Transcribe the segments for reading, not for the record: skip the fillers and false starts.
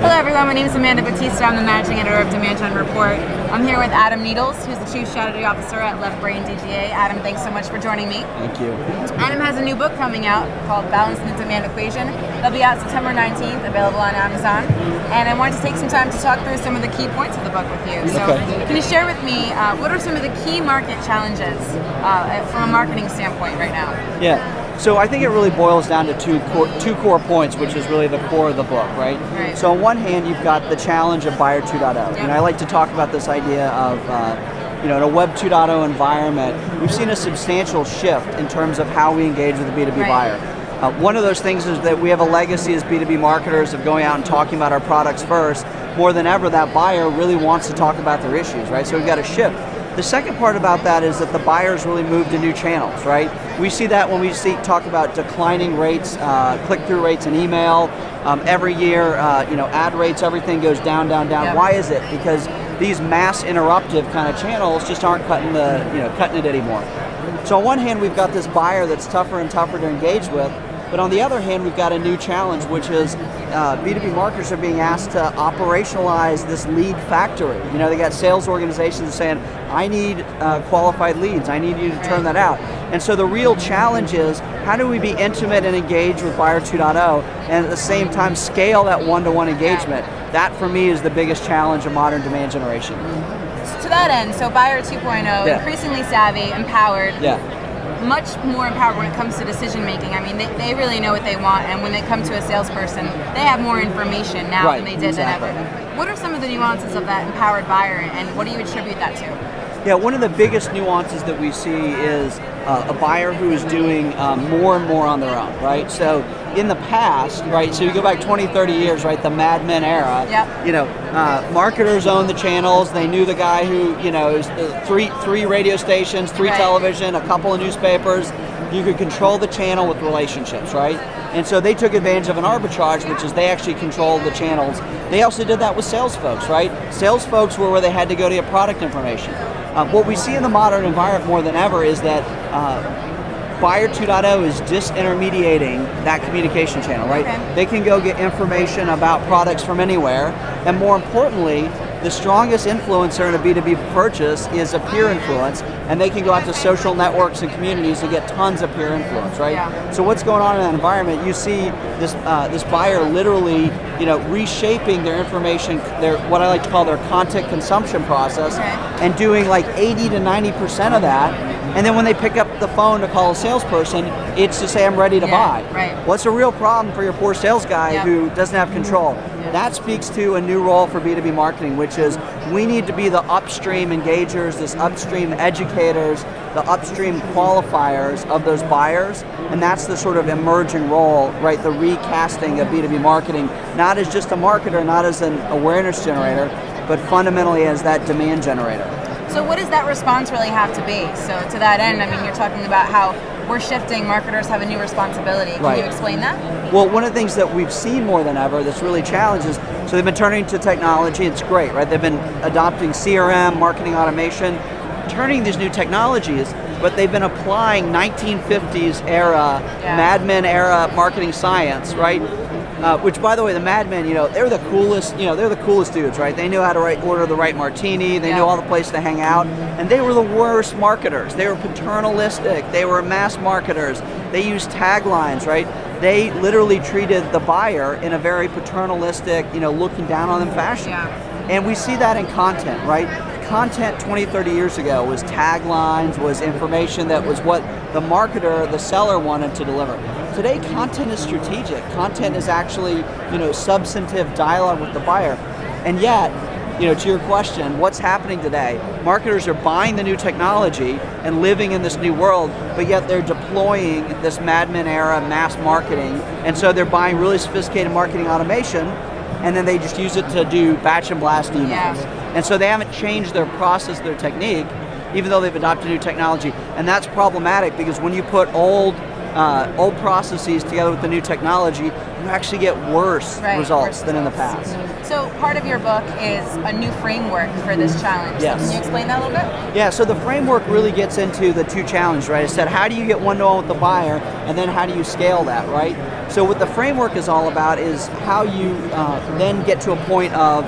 Hello everyone, my name is Amanda Batista. I'm the Managing Editor of Demand Gen Report. I'm here with Adam Needles, who's the Chief Strategy Officer at LeftBrain DGA. Adam, thanks so much for joining me. Thank you. Adam has a new book coming out called Balancing the Demand Equation. It'll be out September 19th, available on Amazon. And I wanted to take some time to talk through some of the key points of the book with you. So Can you share with me, what are some of the key market challenges from a marketing standpoint right now? Yeah. So I think it really boils down to two core points, which is really the core of the book, right? So on one hand, you've got the challenge of Buyer 2.0. And I like to talk about this idea of, in a Web 2.0 environment, we've seen a substantial shift in terms of how we engage with the B2B buyer. One of those things is that we have a legacy as B2B marketers of going out and talking about our products first. More than ever, that buyer really wants to talk about their issues, right? So we've got a shift. The second part about that is that the buyers really move to new channels, right? We see that when we talk about declining rates, click-through rates in email. Every year, ad rates, everything goes down, down, down. Yep. Why is it? Because these mass interruptive kind of channels just aren't cutting it anymore. So on one hand, we've got this buyer that's tougher and tougher to engage with, but on the other hand, we've got a new challenge, which is B2B marketers are being asked to operationalize this lead factory. They got sales organizations saying, I need qualified leads, I need you to turn that out. And so the real challenge is, how do we be intimate and engaged with Buyer 2.0 and at the same time scale that one-to-one engagement? That for me is the biggest challenge of modern demand generation. To that end, so Buyer 2.0, increasingly savvy, empowered. Much more empowered when it comes to decision making. I mean, they really know what they want, and when they come to a salesperson, they have more information now than they did than ever. What are some of the nuances of that empowered buyer, and what do you attribute that to? Yeah, one of the biggest nuances that we see is a buyer who is doing more and more on their own, right? So in the past, right, so you go back 20, 30 years, right, the Mad Men era, marketers owned the channels. They knew the guy who, is three radio stations, three television, a couple of newspapers. You could control the channel with relationships, right? And so they took advantage of an arbitrage, which is they actually controlled the channels. They also did that with sales folks, right? Sales folks were where they had to go to get product information. What we see in the modern environment more than ever is that Buyer 2.0 is disintermediating that communication channel, right? They can go get information about products from anywhere, and more importantly, the strongest influencer in a B2B purchase is a peer influence, and they can go out to social networks and communities and get tons of peer influence, right? So what's going on in that environment? You see this buyer literally, reshaping their information, what I like to call their content consumption process, and doing like 80 to 90% of that. And then when they pick up the phone to call a salesperson, it's to say, I'm ready to buy. Well, it's a real problem for your poor sales guy who doesn't have control. That speaks to a new role for B2B marketing, which is we need to be the upstream engagers, this upstream educators, the upstream qualifiers of those buyers, and that's the sort of emerging role, right, the recasting of B2B marketing, not as just a marketer, not as an awareness generator, but fundamentally as that demand generator. So what does that response really have to be? So to that end, I mean, you're talking about how we're shifting, marketers have a new responsibility. Can you explain that? Well, one of the things that we've seen more than ever that's really challenges, so they've been turning to technology, it's great, right? They've been adopting CRM, marketing automation, turning these new technologies, but they've been applying 1950s era, Mad Men era marketing science, right? Which, by the way, the Mad Men, they're the coolest, they're the coolest dudes, right? They knew how to order the right martini, they knew all the places to hang out, and they were the worst marketers. They were paternalistic, they were mass marketers, they used taglines, right? They literally treated the buyer in a very paternalistic, looking down on them fashion. And we see that in content, right? Content 20, 30 years ago was taglines, was information that was what the marketer, the seller wanted to deliver. Today, content is strategic. Content is actually, substantive dialogue with the buyer. And yet, to your question, what's happening today? Marketers are buying the new technology and living in this new world, but yet they're deploying this Mad Men era mass marketing. And so they're buying really sophisticated marketing automation, and then they just use it to do batch and blast emails. And so they haven't changed their process, their technique, even though they've adopted new technology. And that's problematic because when you put old old processes together with the new technology, you actually get worse results than in the past. So part of your book is a new framework for this challenge. Yes. So can you explain that a little bit? Yeah, so the framework really gets into the two challenges, right? I said, how do you get one-to-one with the buyer, and then how do you scale that, right? So what the framework is all about is how you then get to a point of,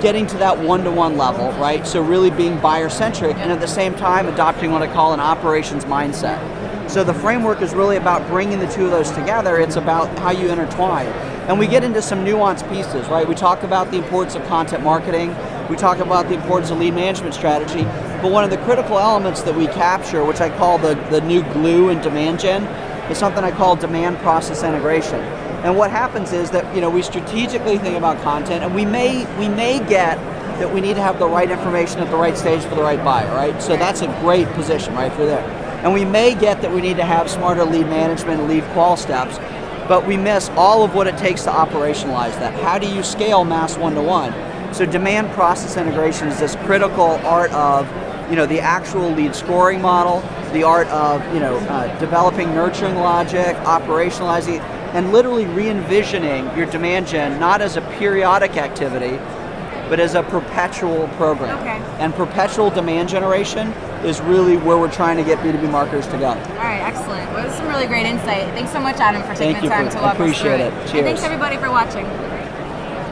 getting to that one-to-one level, right? So really being buyer-centric, and at the same time adopting what I call an operations mindset. So the framework is really about bringing the two of those together. It's about how you intertwine. And we get into some nuanced pieces, right? We talk about the importance of content marketing. We talk about the importance of lead management strategy. But one of the critical elements that we capture, which I call the new glue in demand gen, is something I call demand process integration. And what happens is that we strategically think about content, and we may get that we need to have the right information at the right stage for the right buyer, right? So that's a great position, right, for there. And we may get that we need to have smarter lead management and lead qual steps, but we miss all of what it takes to operationalize that. How do you scale mass one-to-one? So demand process integration is this critical art of the actual lead scoring model, the art of developing nurturing logic, operationalizing, and literally re-envisioning your demand gen not as a periodic activity, but as a perpetual program. Okay. And perpetual demand generation is really where we're trying to get B2B marketers to go. All right, excellent. Well, this is some really great insight. Thanks so much, Adam, for taking the time to walk us through it. Appreciate it. Cheers. And thanks everybody for watching.